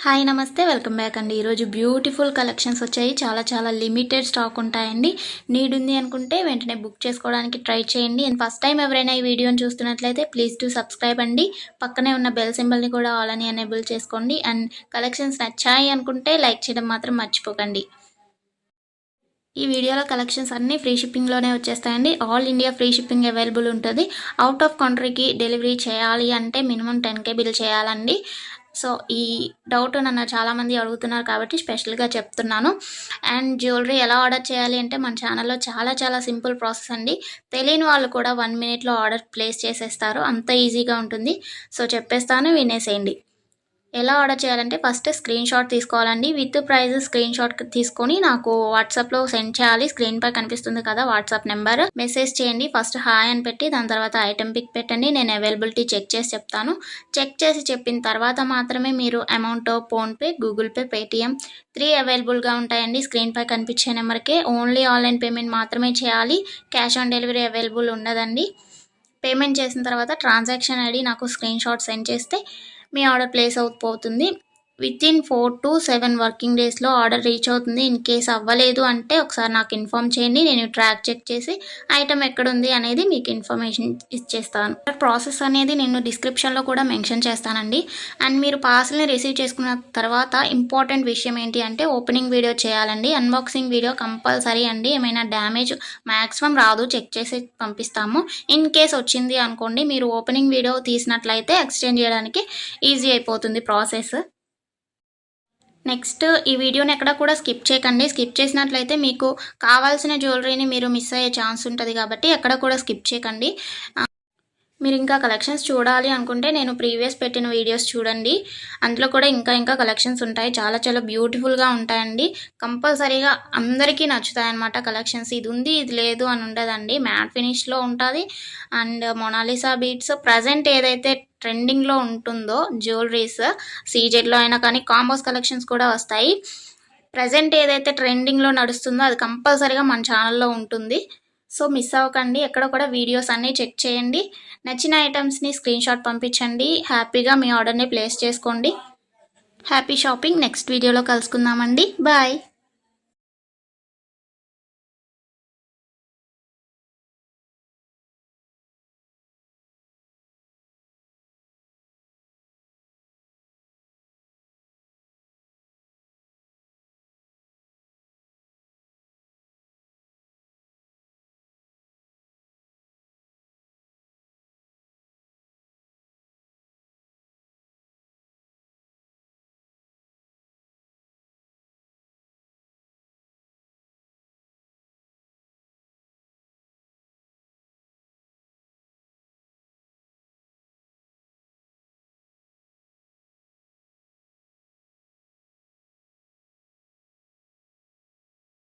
Hi నమస్తే welcome back అండి. ఈరోజు బ్యూటిఫుల్ కలెక్షన్స్ వచ్చాయి. చాలా లిమిటెడ్ స్టాక్ ఉంటాయండి. నీడ్ ఉంది అనుకుంటే వెంటనే బుక్ చేసుకోవడానికి ట్రై చేయండి. అండ్ ఫస్ట్ టైం ఎవరైనా ఈ వీడియోని చూస్తున్నట్లయితే ప్లీజ్ టు సబ్స్క్రైబ్ అండి. పక్కనే ఉన్న బెల్ సింబల్ని కూడా ఆల్ అని ఎనేబుల్ చేసుకోండి. అండ్ కలెక్షన్స్ నచ్చాయి అనుకుంటే లైక్ చేయడం మాత్రం మర్చిపోకండి. ఈ వీడియోలో కలెక్షన్స్ అన్నీ ఫ్రీ షిప్పింగ్లోనే వచ్చేస్తాయండి. All India free shipping available ఉంటుంది. అవుట్ ఆఫ్ కంట్రీకి డెలివరీ చేయాలి అంటే మినిమం 10K బిల్ చేయాలండి. సో ఈ డౌట్ నన్ను చాలామంది అడుగుతున్నారు కాబట్టి స్పెషల్గా చెప్తున్నాను. అండ్ జ్యువెలరీ ఎలా ఆర్డర్ చేయాలి అంటే మన ఛానల్లో చాలా సింపుల్ ప్రాసెస్ అండి. తెలియని వాళ్ళు కూడా 1 మినిట్లో ఆర్డర్ ప్లేస్ చేసేస్తారు. అంత ఈజీగా ఉంటుంది. సో చెప్పేస్తాను, వినేసేయండి. ఎలా ఆర్డర్ చేయాలంటే ఫస్ట్ స్క్రీన్ షాట్ తీసుకోవాలండి. విత్ ప్రైస్ స్క్రీన్ షాట్ తీసుకొని నాకు వాట్సాప్లో సెండ్ చేయాలి. స్క్రీన్ పై కనిపిస్తుంది కదా వాట్సాప్ నెంబర్, మెసేజ్ చేయండి. ఫస్ట్ హాయ్ అని పెట్టి దాని తర్వాత ఐటెం పిక్ పెట్టండి. నేను అవైలబిలిటీ చెక్ చేసి చెప్తాను. చెక్ చేసి చెప్పిన తర్వాత మాత్రమే మీరు amount PhonePe, Google pay, Paytm 3 అవైలబుల్గా ఉంటాయండి. స్క్రీన్ పై కనిపించే నెంబర్కే ఓన్లీ ఆన్లైన్ పేమెంట్ మాత్రమే చేయాలి. క్యాష్ ఆన్ డెలివరీ అవైలబుల్ ఉండదండి. పేమెంట్ చేసిన తర్వాత ట్రాన్సాక్షన్ ఐడి నాకు స్క్రీన్ షాట్ సెండ్ చేస్తే మీ ఆర్డర్ ప్లేస్ అవుతుంది. వితిన్ 4 to 7 వర్కింగ్ డేస్లో ఆర్డర్ రీచ్ అవుతుంది. ఇన్ కేస్ అవ్వలేదు అంటే ఒకసారి నాకు ఇన్ఫామ్ చేయండి. నేను ట్రాక్ చెక్ చేసి ఐటమ్ ఎక్కడుంది అనేది మీకు ఇన్ఫర్మేషన్ ఇచ్చేస్తాను. ప్రాసెస్ అనేది నేను డిస్క్రిప్షన్లో కూడా మెన్షన్ చేస్తానండి. అండ్ మీరు పార్సల్ని రిసీవ్ చేసుకున్న తర్వాత ఇంపార్టెంట్ విషయం ఏంటి అంటే ఓపెనింగ్ వీడియో చేయాలండి. అన్బాక్సింగ్ వీడియో కంపల్సరీ అండి. ఏమైనా డ్యామేజ్ మ్యాక్సిమం రాదు, చెక్ చేసి పంపిస్తాము. ఇన్ కేస్ వచ్చింది అనుకోండి, మీరు ఓపెనింగ్ వీడియో తీసినట్లయితే ఎక్స్చేంజ్ చేయడానికి ఈజీ అయిపోతుంది ప్రాసెస్. నెక్స్ట్ ఈ వీడియోని ఎక్కడ కూడా స్కిప్ చేయకండి. స్కిప్ చేసినట్లయితే మీకు కావాల్సిన జ్యువెలరీని మీరు మిస్ అయ్యే ఛాన్స్ ఉంటుంది కాబట్టి ఎక్కడ కూడా స్కిప్ చేయకండి. మీరు ఇంకా కలెక్షన్స్ చూడాలి అనుకుంటే నేను ప్రీవియస్ పెట్టిన వీడియోస్ చూడండి. అందులో కూడా ఇంకా కలెక్షన్స్ ఉంటాయి. చాలా బ్యూటిఫుల్గా ఉంటాయండి. కంపల్సరీగా అందరికీ నచ్చుతాయి అన్నమాట కలెక్షన్స్. ఇది ఉంది ఇది లేదు అని ఉండదండి. మ్యాట్ ఫినిష్లో ఉంటుంది. అండ్ మొనాలిసా బీట్స్ ప్రజెంట్ ఏదైతే ట్రెండింగ్లో ఉంటుందో జ్యువెలరీస్ సీజెడ్లో అయినా కానీ కాంబోస్ కలెక్షన్స్ కూడా వస్తాయి. ప్రజెంట్ ఏదైతే ట్రెండింగ్లో నడుస్తుందో అది కంపల్సరీగా మన ఛానల్లో ఉంటుంది. సో మిస్ అవ్వకండి. ఎక్కడ కూడా వీడియోస్ అన్నీ చెక్ చేయండి. నచ్చిన ఐటమ్స్ని స్క్రీన్ షాట్ పంపించండి. హ్యాపీగా మీ ఆర్డర్ని ప్లేస్ చేసుకోండి. Happy shopping. నెక్స్ట్ వీడియోలో కలుసుకుందామండి. బాయ్.